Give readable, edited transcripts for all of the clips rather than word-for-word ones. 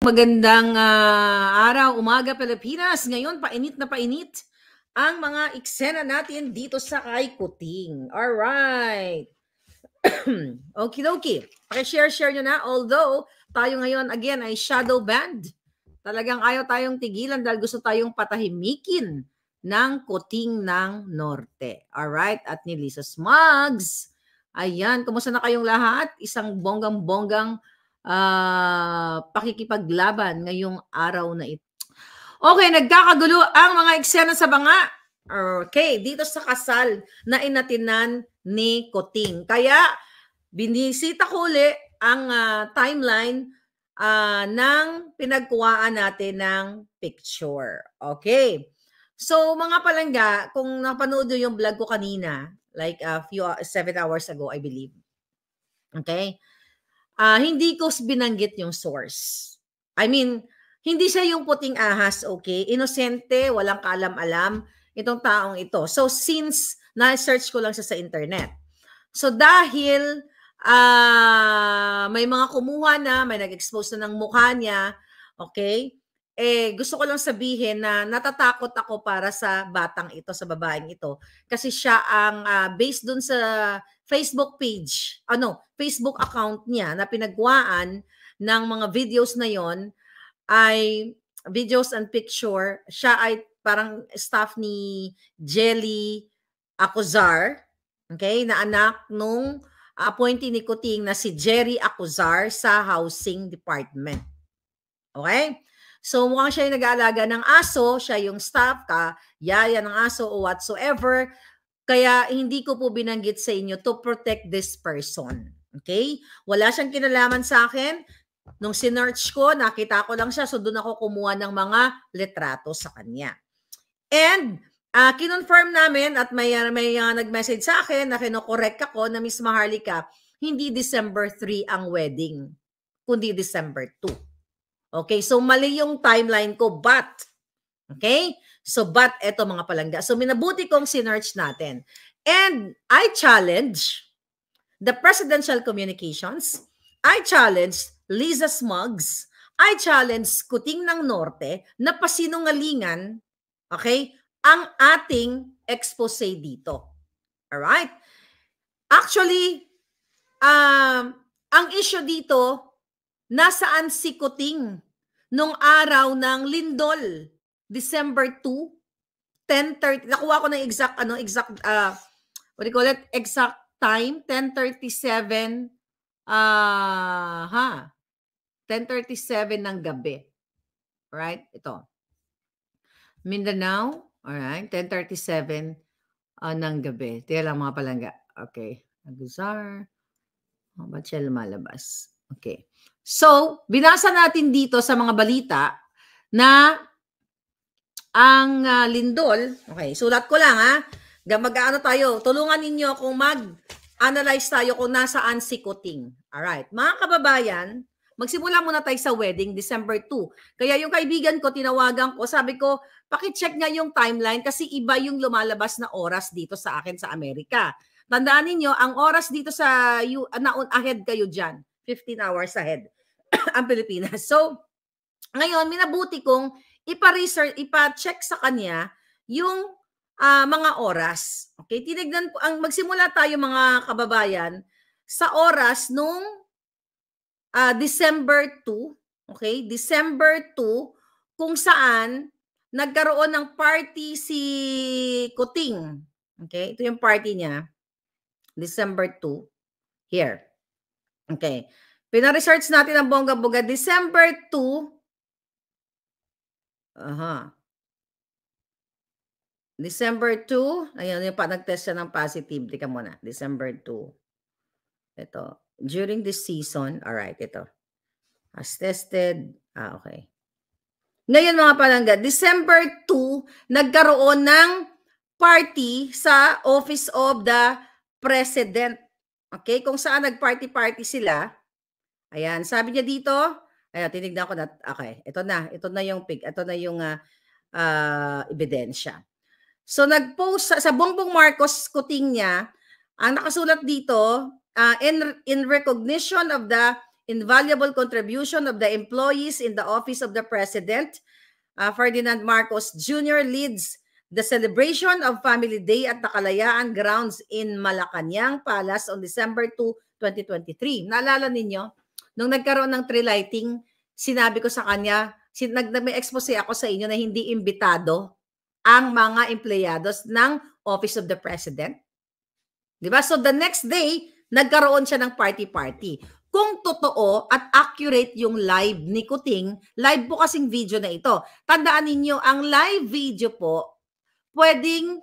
Magandang araw, umaga Pilipinas. Ngayon, painit na painit ang mga eksena natin dito sa kay Kuting. Alright. Okie-dokie. Paki-share nyo na. Although, tayo ngayon again ay shadow banned. Talagang ayaw tayong tigilan dahil gusto tayong patahimikin ng Kuting ng Norte. Alright. At ni Lisa Smugs. Ayan. Kumusta na kayong lahat? Isang bonggang-bonggang pakikipaglaban ngayong araw na ito. Okay, nagkakagulo ang mga eksena sa banga. Okay, dito sa kasal na inatinan ni Kuting. Kaya, binisita ko ulit ang timeline ng pinagkuhaan natin ng picture. Okay. So, mga palangga, kung napanood nyo yung vlog ko kanina, like 7 hours ago, I believe. Okay. Hindi ko binanggit yung source. I mean, hindi siya yung puting ahas, okay? Inosente, walang kaalam-alam itong taong ito. So, since na-search ko lang siya sa internet. So, dahil may mga kumuha na, may nag-expose na ng mukha niya, okay? Gusto ko lang sabihin na natatakot ako para sa batang ito, sa babaeng ito. Kasi siya ang, based dun sa Facebook page, Facebook account niya na pinagwaan ng mga videos na yon ay videos and picture. Siya ay parang staff ni Jelly Acuzar, okay, na anak nung appointee ni Kuting na si Jerry Acuzar sa Housing Department. Okay? So mukhang siya yung nag-aalaga ng aso, siya yung staff, yaya ng aso o whatsoever. Kaya hindi ko po binanggit sa inyo to protect this person. Okay? Wala siyang kinalaman sa akin. Nung sinearch ko, nakita ko lang siya. So doon ako kumuha ng mga litrato sa kanya. And kinonfirm namin at may nag-message sa akin na kinokorek ako na Miss Maharlika, hindi December 3 ang wedding, kundi December 2. Okay? So mali yung timeline ko, but okay? So, but eto mga palangga. So, minabuti kong sinearch natin. And I challenge the presidential communications. I challenge Lisa Smugs. I challenge Kuting ng Norte na pasinungalingan, okay, ang ating expose dito. Alright? Actually, ang issue dito, nasaan si Kuting nung araw ng lindol? December 2, 10:30. Nakuha ko ng exact what do you call it? Exact time, 10:37 10:37 ng gabi. Right? Ito. Mindanao, all right, 10:37 ng gabi. Tiyan lang mga palangga. Okay. Aguzar. Ba't siya lumalabas? Okay. So, binasa natin dito sa mga balita na ang lindol, okay, sulat ko lang mag-ano tayo, tulungan ninyo kung mag-analyze tayo kung nasaan si Kuting. Alright, mga kababayan, magsimula muna tayo sa wedding, December 2. Kaya yung kaibigan ko, tinawagan ko, sabi ko, pakicheck nga yung timeline kasi iba yung lumalabas na oras dito sa akin sa Amerika. Tandaan ninyo, ang oras dito sa, ahead kayo dyan, 15 hours ahead ang Pilipinas. So, ngayon, minabuti kong ipa-research, ipa-check sa kanya yung mga oras. Okay, tinignan ko, magsimula tayo mga kababayan sa oras nung December 2, okay? December 2 kung saan nagkaroon ng party si Kuting. Okay, ito yung party niya. December 2 here. Okay. Pina-research natin ang bongga-bongga. December 2 December 2, ayun yung nag-test siya ng positive. Tika muna, December 2. Ito, during this season, alright, ito. As tested, okay. Ngayon mga palangga, December 2, nagkaroon ng party sa Office of the President. Okay, kung saan nag-party-party sila. Ayan, sabi niya dito, ayan, tinignan ko na, okay, ito na yung pic, ito na yung ebidensya. So, nag-post sa Bongbong Marcos Kuting niya, ang nakasulat dito, in recognition of the invaluable contribution of the employees in the Office of the President. Ferdinand Marcos Jr. leads the celebration of Family Day at the Kalayaan Grounds in Malacanang Palace on December 2, 2023. Naalala ninyo, nung nagkaroon ng tree lighting, sinabi ko sa kanya, may expose ako sa inyo na hindi imbitado ang mga empleyados ng Office of the President. Diba? So the next day, nagkaroon siya ng party-party. Kung totoo at accurate yung live ni Kuting, live po kasing video na ito. Tandaan ninyo, ang live video po, pwedeng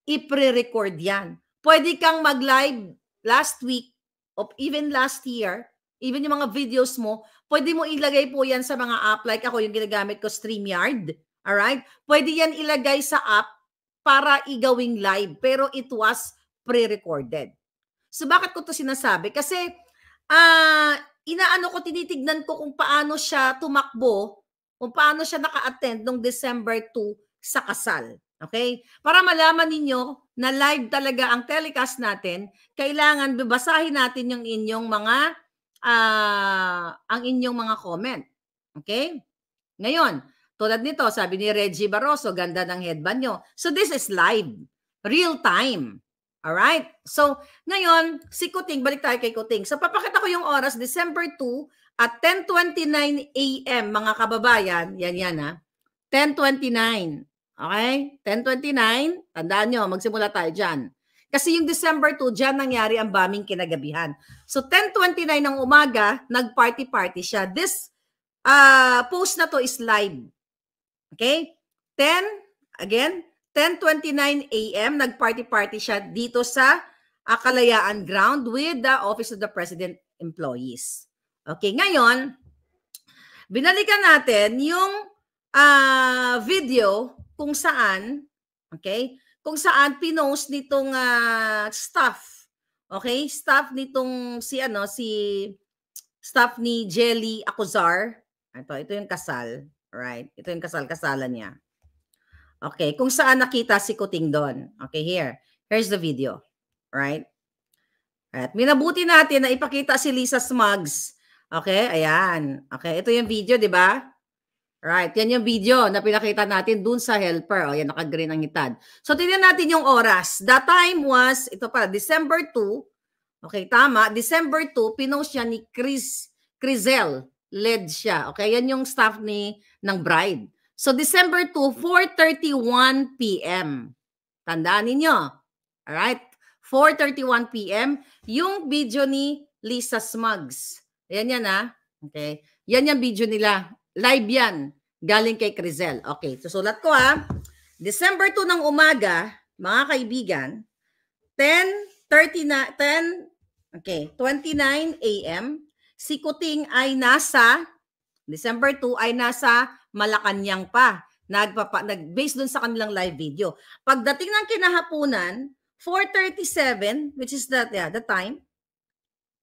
i-pre-record yan. Pwede kang mag-live last week or even last year, even yung mga videos mo, pwede mo ilagay po yan sa mga app like ako yung ginagamit ko, StreamYard. Alright? Pwede yan ilagay sa app para igawing live, pero it was pre-recorded. So bakit ko to sinasabi? Kasi tinitignan ko kung paano siya tumakbo, kung paano siya naka-attend noong December 2 sa kasal. Okay? Para malaman ninyo na live talaga ang telecast natin, kailangan babasahin natin yung inyong mga comment. Okay? Ngayon, tulad nito, sabi ni Reggie Barroso, ganda ng headband nyo. So this is live, real time. Alright? So, ngayon, si Kuting, balik tayo kay Kuting. So, papakita ko yung oras, December 2 at 10:29 a.m. mga kababayan. Yan ha. 10:29. Okay? 10:29. Tandaan nyo, magsimula tayo dyan. Kasi yung December 2, dyan nangyari ang bombing kinagabihan. So, 10:29 ng umaga, nag-party-party siya. This post na to is live. Okay? 10:29 a.m. nag-party-party siya dito sa Kalayaan Ground with the Office of the President employees. Okay, ngayon, binalikan natin yung video kung saan, okay, kung saan pinost nitong staff, okay, staff nitong si staff ni Jelly Acuzar. Ito yung kasal, right? Ito yung kasalan niya. Okay, kung saan nakita si Kuting doon. Okay, here's the video, right? At minabuti natin na ipakita si Lisa Smugs. Okay, ayan. Okay, ito yung video, di ba? Right, yan yung video na pinakita natin dun sa helper. O, yan, naka-green ang hitad. So, tingnan natin yung oras. The time was, ito pala, December 2. Okay, tama. December 2, pinost siya ni Crizel. Led siya. Okay, yan yung staff ng bride. So, December 2, 4:31 p.m. Tandaan ninyo. Alright? 4:31 p.m. Yung video ni Lisa Smugs. Yan ha. Okay. Yan yung video nila. Live yan. Galing kay Crizel. Okay. Susulat ko ha. December 2 ng umaga, mga kaibigan, 29 a.m. Si Kuting ay nasa, December 2 ay nasa Malacanang pa. Based dun sa kanilang live video. Pagdating ng kinahaponan, 4:37, which is the time.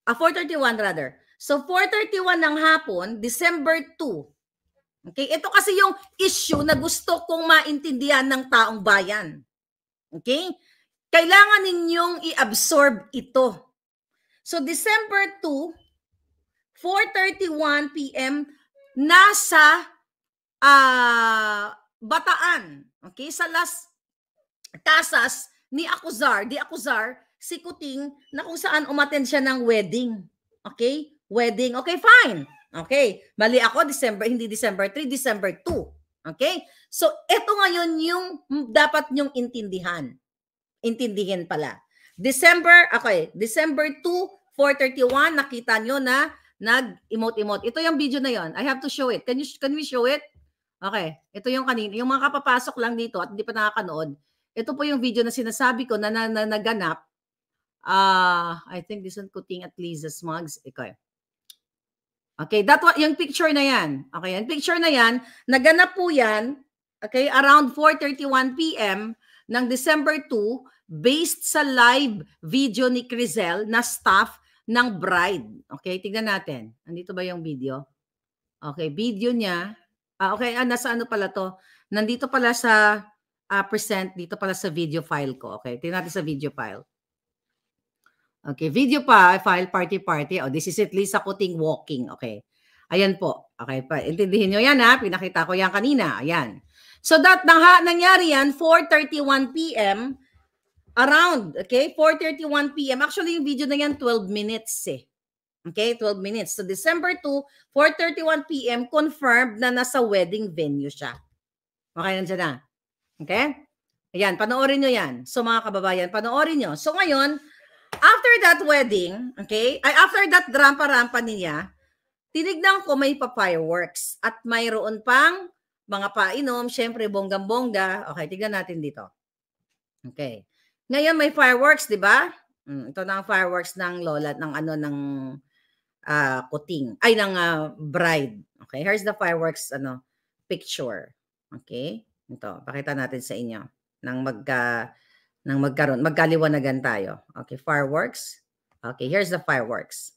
4:31 rather. So 4:31 ng hapon, December 2. Okay, ito kasi yung issue na gusto kong maintindihan ng taong bayan. Okay? Kailangan ninyong i-absorb ito. So December 2, 4:31 p.m. nasa Bataan. Okay? Sa Las Casas ni Acuzar, si Kuting, na kung saan umattend siya ng wedding. Okay? Wedding. Okay, fine. Okay. Mali ako, hindi December 3, December 2. Okay? So, ito ngayon yung dapat nyong intindihan. Intindihin pala. December 2, 4:31, nakita nyo na nag-emote-emote. Ito yung video na yon. I have to show it. Can we show it? Okay. Ito yung kanina. Yung mga kapapasok lang dito at hindi pa nakakanood. Ito po yung video na sinasabi ko na naganap. I think this one, Kuting at Lisa Smugs. Okay. Okay, yung picture na yan. Okay, yung picture na yan, naganap po yan, okay, around 4:31 p.m. ng December 2 based sa live video ni Crizel na staff ng bride. Okay, tignan natin. Nandito ba yung video? Okay, video niya. Okay, nasa ano pala to? Nandito pala sa present, dito pala sa video file ko. Okay, tignan natin sa video file. Okay, video pa, file party. Oh, this is it, Lisa Kuting walking. Okay. Ayan po. Okay, pa intindihin niyo 'yan ha. Pinakita ko 'yan kanina. Ayan. So that nangyari yan 4:31 PM around, okay? 4:31 PM. Actually, yung video na yan 12 minutes eh. Okay, 12 minutes. So December 2, 4:31 PM confirmed na nasa wedding venue siya. Okay, nandiyan na. Okay? Ayan, panoorin nyo yan. So mga kababayan, panoorin nyo. So ngayon, after that wedding, okay, after that rampa-rampa niya, tinignan ko may pa-fireworks at mayroon pang mga painom, syempre bonggang-bongga. Okay, tignan natin dito. Okay. Ngayon may fireworks, di ba? Ito na ang fireworks ng lola, ng ano, ng Kuting. Ay, ng bride. Okay, here's the fireworks picture. Okay? Ito, pakita natin sa inyo nang magkaliwanagan tayo. Okay, fireworks. Okay, here's the fireworks.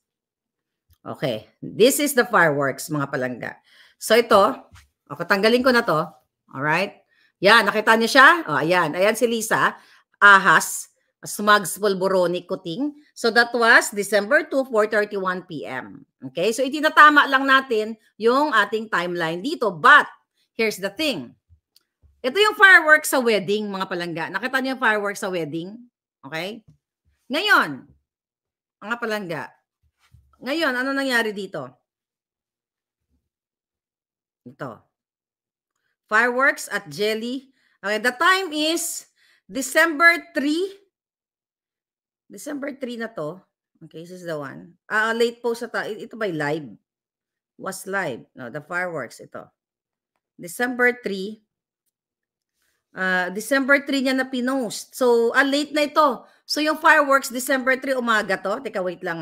Okay, this is the fireworks, mga palangga. So ito, okay, tanggalin ko na to. All right? Yan, nakita niyo siya? Oh, ayan. Ayan si Lisa. Ahas. Smugs Polboroni Kuting. So that was December 2, 4:31 PM. Okay? So itinatama lang natin yung ating timeline dito. But, here's the thing. Ito yung fireworks sa wedding, mga palangga. Nakita niyo yung fireworks sa wedding? Okay? Ngayon, mga palangga. Ngayon, ano nangyari dito? Ito. Fireworks at Jelly. Okay, the time is December 3. December 3 na to. Okay, this is the one. Late post na ito by live. Was live. No, the fireworks, ito. December 3. December 3 niya na pinost. So, late na ito. So, yung fireworks, December 3, umaga to. Teka, wait lang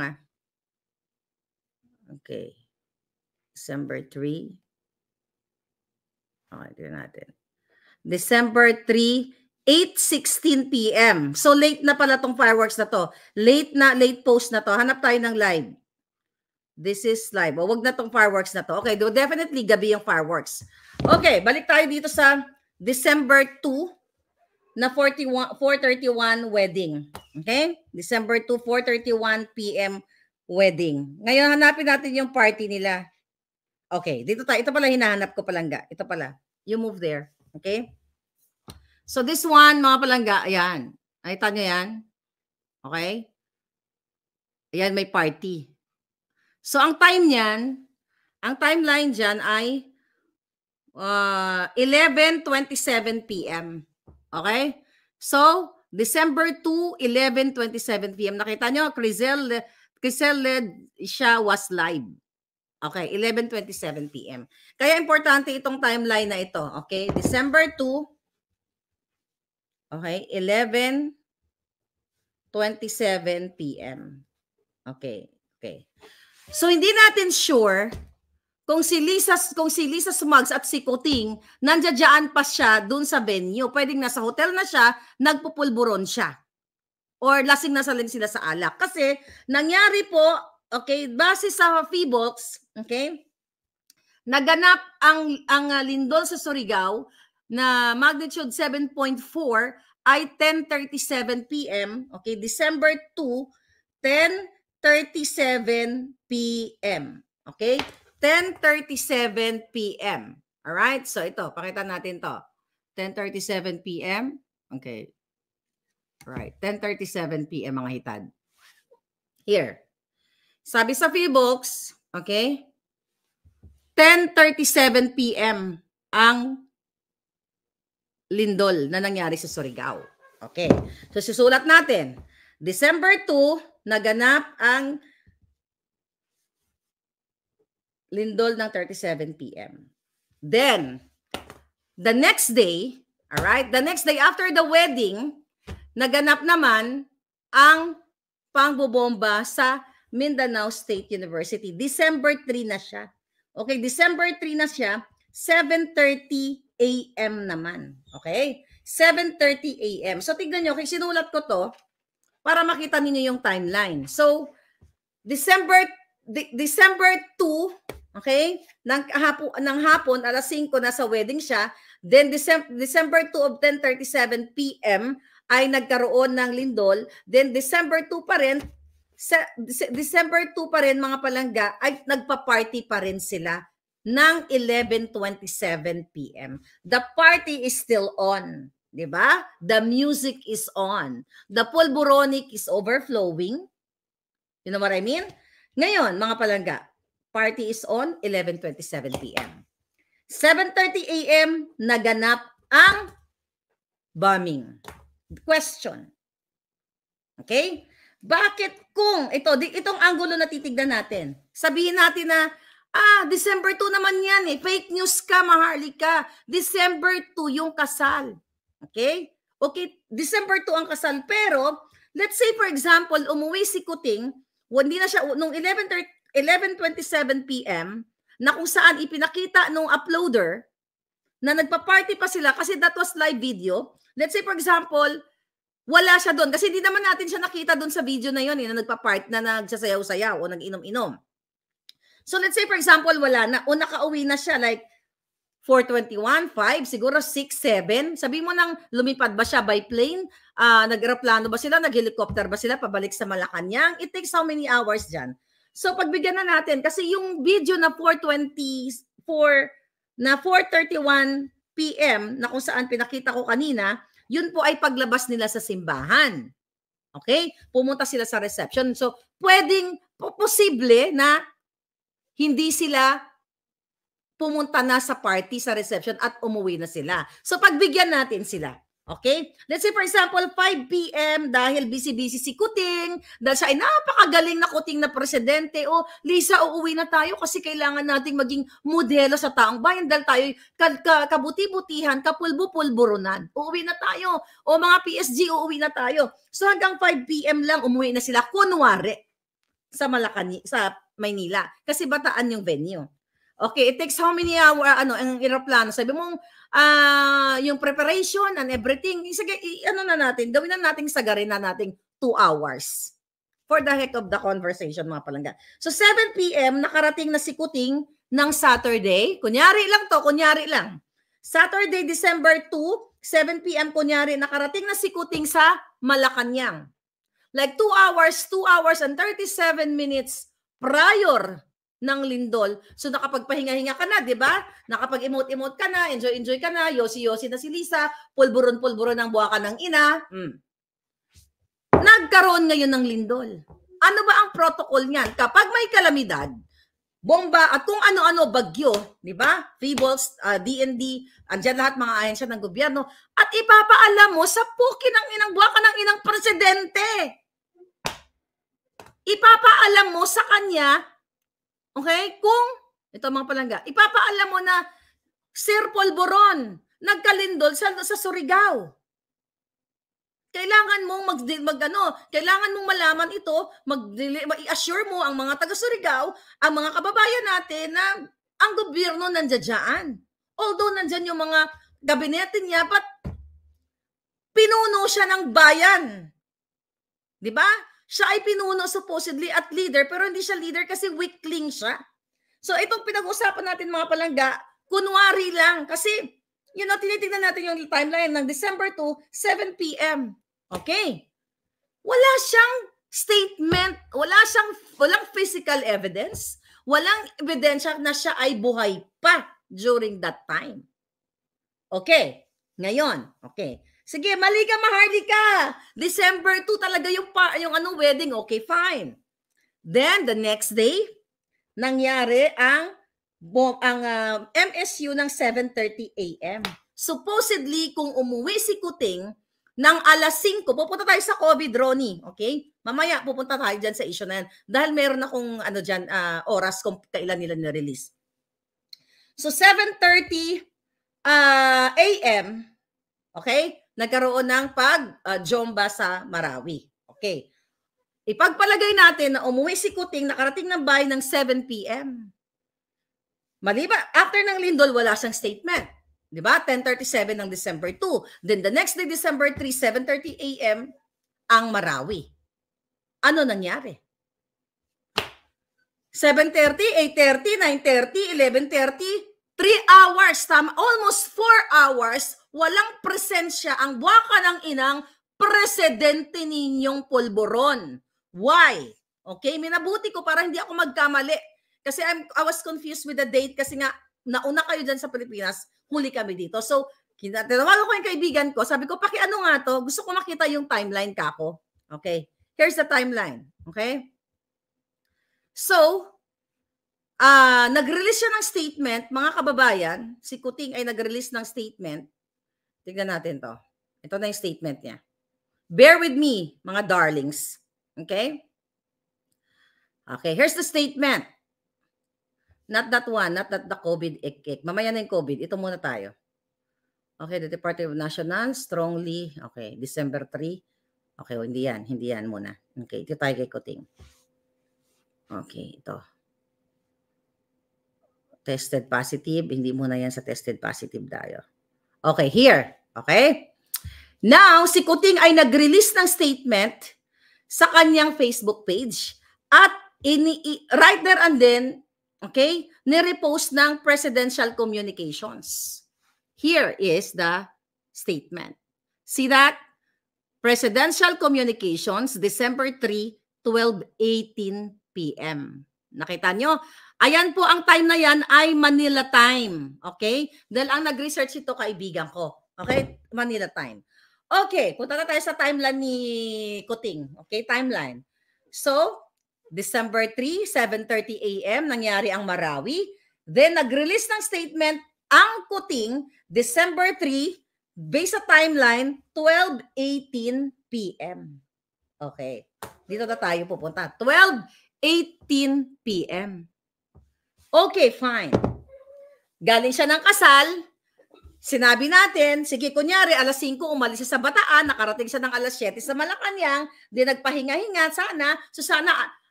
Okay. December 3. Okay, tignan natin. December 3, 8:16 PM. So, late na pala tong fireworks na to. Late post na to. Hanap tayo ng live. This is live. O, wag na tong fireworks na to. Okay, definitely gabi yung fireworks. Okay, balik tayo dito sa December 2 na 4:31 wedding. Okay? December 2, 4:31 PM wedding. Ngayon, hanapin natin yung party nila. Okay, dito tayo. Ito pala hinahanap ko, palangga. Ito pala. You move there. Okay? So this one, mga palangga, ayan. Nakita nyo yan? Okay? Ayan, may party. So ang time niyan, ang timeline dyan ay 11:27 PM. Okay? So, December 2, 11:27 PM. Nakita nyo, Crisel led siya was live. Okay, 11:27 PM. Kaya importante itong timeline na ito. Okay, December 2. Okay, 11:27 PM. Okay, okay. So, hindi natin sure kung si Lisa Smugs at si Kuting, nandiyan pa siya dun sa venue. Pwedeng nasa hotel na siya, nagpupulburon siya. Or lasing na sila sa alak. Kasi, nangyari po, okay, base sa Feebox, okay, naganap ang lindol sa Surigao na magnitude 7.4 ay 10:37 PM. Okay, December 2, 10:37 PM. Okay? 10:37 PM. Alright? So ito, pakita natin to. 10:37 PM. Okay. Alright. 10:37 PM mga hitad. Here. Sabi sa Feebox, okay? 10:37 PM ang lindol na nangyari sa Surigao. Okay. So susulat natin. December 2, naganap ang lindol ng 37 PM. Then, the next day, all right, the next day after the wedding, naganap naman ang pangbobomba sa Mindanao State University. December 3 na siya. Okay, December 3 na siya, 7:30 AM naman. Okay? 7:30 AM. So, tignan nyo, sinulat ko to para makita niyo yung timeline. So, December 2, okay? Nang hapon, alas 5 nasa wedding siya. Then December 2 of 10:37 PM ay nagkaroon ng lindol. Then December 2 pa rin, December 2 pa rin mga palangga ay nagpa-party pa rin sila ng 11:27 p.m. The party is still on, 'di ba? The music is on. The pulburonic is overflowing. You know what I mean? Ngayon, mga palangga, party is on 11:27 p.m. 7:30 a.m. naganap ang bombing. Question. Okay? Bakit kung itong anggulo na titignan natin, sabihin natin na December 2 naman yan eh. Fake news ka, Maharlika. December 2 yung kasal. Okay? Okay, December 2 ang kasal. Pero, let's say for example, umuwi si Kuting, hindi na siya, nung 11:27 p.m., na kung saan ipinakita nung uploader na nagpa-party pa sila kasi that was live video. Let's say for example, wala siya doon kasi hindi naman natin siya nakita doon sa video na yun na nagpa-part na nagsasayaw-sayaw o nag-inom-inom. So let's say for example wala na o nakauwi na siya like 4:21, 5, siguro 6, 7. Sabi mo nang lumipad ba siya by plane? Nag-aeroplano ba sila? Nag-helicopter ba sila pabalik sa Malacanang? It takes how many hours dyan? So pagbigyan na natin kasi yung video na 4:31 p.m. na kung saan pinakita ko kanina, yun po ay paglabas nila sa simbahan. Okay? Pumunta sila sa reception. So, posible na hindi sila pumunta na sa party, sa reception at umuwi na sila. So, pagbigyan natin sila. Okay? Let's say, for example, 5 p.m. dahil busy-busy si Kuting, dahil siya ay napakagaling na Kuting na presidente, o Lisa, uuwi na tayo kasi kailangan nating maging modelo sa taong bayan dahil tayo kabuti-butihan, kapulbo-pulburunan. Uuwi na tayo. O mga PSG, uuwi na tayo. So hanggang 5 p.m. lang umuwi na sila, kunwari, sa sa Maynila. Kasi Bataan yung venue. Okay, it takes how many hours, ang aeroplano? Sabi mong, yung preparation and everything, na natin, gawin na natin sagarin na nating 2 hours. For the heck of the conversation, mga palangga. So, 7 p.m., nakarating na si Kuting ng Saturday. Kunyari lang. Saturday, December 2, 7 p.m., kunyari, nakarating na si Kuting sa Malacanang. Like 2 hours and 37 minutes prior ng lindol. So nakapagpahinga-hinga ka na, di ba? Nakapag-emote-emote ka na, enjoy-enjoy ka na, yosi-yosi na si Lisa, pulburon-pulburon ng buwaka ng ina. Nagkaroon ngayon ng lindol. Ano ba ang protocol niyan? Kapag may kalamidad, bomba at kung ano-ano, bagyo, di ba? Feebles, DND, andyan lahat mga ahensya ng gobyerno, at ipapaalam mo sa pukin ng inang buwaka ng inang presidente. Ipapaalam mo sa kanya. Okay? Kung, ito mga palangga, ipapaalam mo na, Sir Polboron, nagkalindol sa Surigao. Kailangan mong kailangan mong malaman ito, i-assure mo ang mga taga-Surigao, ang mga kababayan natin na ang gobyerno nandiyan. Although nandiyan yung mga gabinete niya, but pinuno siya ng bayan. Di ba? Siya ay pinuno supposedly at leader, pero hindi siya leader kasi weakling siya. So itong pinag-usapan natin mga palangga, kunwari lang. Kasi, tinitignan natin yung timeline ng December 2, 7 p.m. Okay? Wala siyang statement, walang physical evidence, walang ebidensya na siya ay buhay pa during that time. Okay? Ngayon, okay. Sige, mali ka, Maharlika. December 2 talaga yung wedding. Okay, fine. Then, the next day, nangyari ang MSU ng 7:30 a.m. Supposedly, kung umuwi si Kuting ng alas 5, pupunta tayo sa COVID, Ronnie. Okay? Mamaya, pupunta tayo dyan sa issue na yan. Dahil meron akong oras kung kailan nila na-release. So, 7:30 a.m., okay? Nagkaroon ng pag-jomba sa Marawi. Okay. Ipagpalagay natin na umuwi si Kuting, nakarating ng bahay ng 7 p.m. Maliba, after ng lindol, wala siyang statement. Diba? 10:37 ng December 2. Then the next day, December 3, 7:30 a.m., ang Marawi. Ano nangyari? 7:30, 8:30, 9:30, 11:30, 3 hours, almost 4 hours, walang presensya ang buwaka ng inang presidente ninyong Polboron. Why? Okay? Minabuti ko para hindi ako magkamali. Kasi I was confused with the date kasi nga nauna kayo dyan sa Pilipinas, huli kami dito. So, tinawagan ko yung kaibigan ko, sabi ko, pakiano nga to? Gusto ko makita yung timeline kako. Okay? Here's the timeline. Okay? So, nag-release siya ng statement, mga kababayan. Si Kuting ay nag-release ng statement. Tignan natin to. Ito na yung statement niya. Bear with me, mga darlings. Okay? Okay, here's the statement. Not that one, not that the COVID ek-ek. Mamaya na yung COVID. Ito muna tayo. Okay, the Department of National strongly, okay, December 3. Okay, hindi yan muna. Okay, ito tayo kay Kuting. Okay, ito. Tested positive, hindi muna yan sa tested positive tayo. Okay, here. Okay? Now, si Kuting ay nag-release ng statement sa kanyang Facebook page at right there and then, okay, nirepost ng Presidential Communications. Here is the statement. See that? Presidential Communications, December 3, 12:18 p.m. Nakita nyo? Ayan po, ang time na yan ay Manila time. Okay? Dahil ang nag-research ito, kaibigan ko. Okay? Manila time. Okay, punta na tayo sa timeline ni Kuting. Okay, timeline. So, December 3, 7:30 a.m., nangyari ang Marawi. Then, nag-release ng statement ang Kuting, December 3, based sa timeline, 12:18 p.m. Okay. Dito na tayo pupunta. 12:18 p.m. Okay, fine. Galing siya ng kasal. Sinabi natin, sige, kunyari, alas 5 umalis siya sa Bataan, nakarating siya ng alas 7 sa Malacanang, di nagpahinga-hinga, sana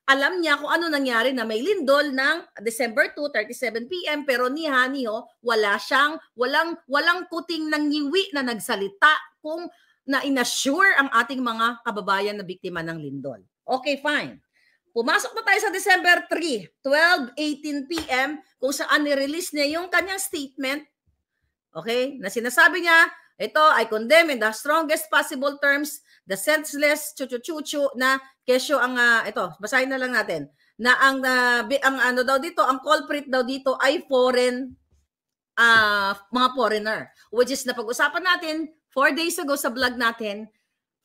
alam niya kung ano nangyari na may lindol ng December 2, 37 p.m. pero walang Kuting ng ngiwi na nagsalita kung na inassure ang ating mga kababayan na biktima ng lindol. Okay, fine. Pumasok na tayo sa December 3, 12:18 p.m. kung saan ni-release niya yung kanyang statement. Okay? Na sinasabi niya, ito, I condemn in the strongest possible terms the senseless chuchu-chuchu na kesyo ang ito, basahin na lang natin. Na ang ano daw dito, ang culprit daw dito ay foreign mga foreigner, which is napag-usapan natin 4 days ago sa vlog natin.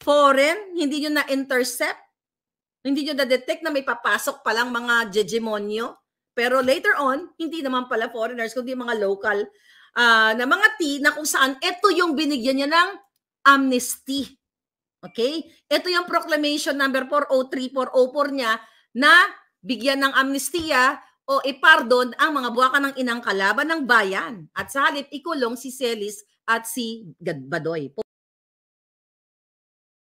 Foreign, hindi nyo na-intercept, hindi nyo na-detect na may papasok palang mga jejemonyo, pero later on, hindi naman pala foreigners, kundi mga local na mga na kung saan ito yung binigyan niya ng amnesty. Okay? Ito yung proclamation number 403-404 niya na bigyan ng amnestiya o ipardon ang mga buwaka ng inang kalaban ng bayan at sa halip ikulong si Celis at si Badoy.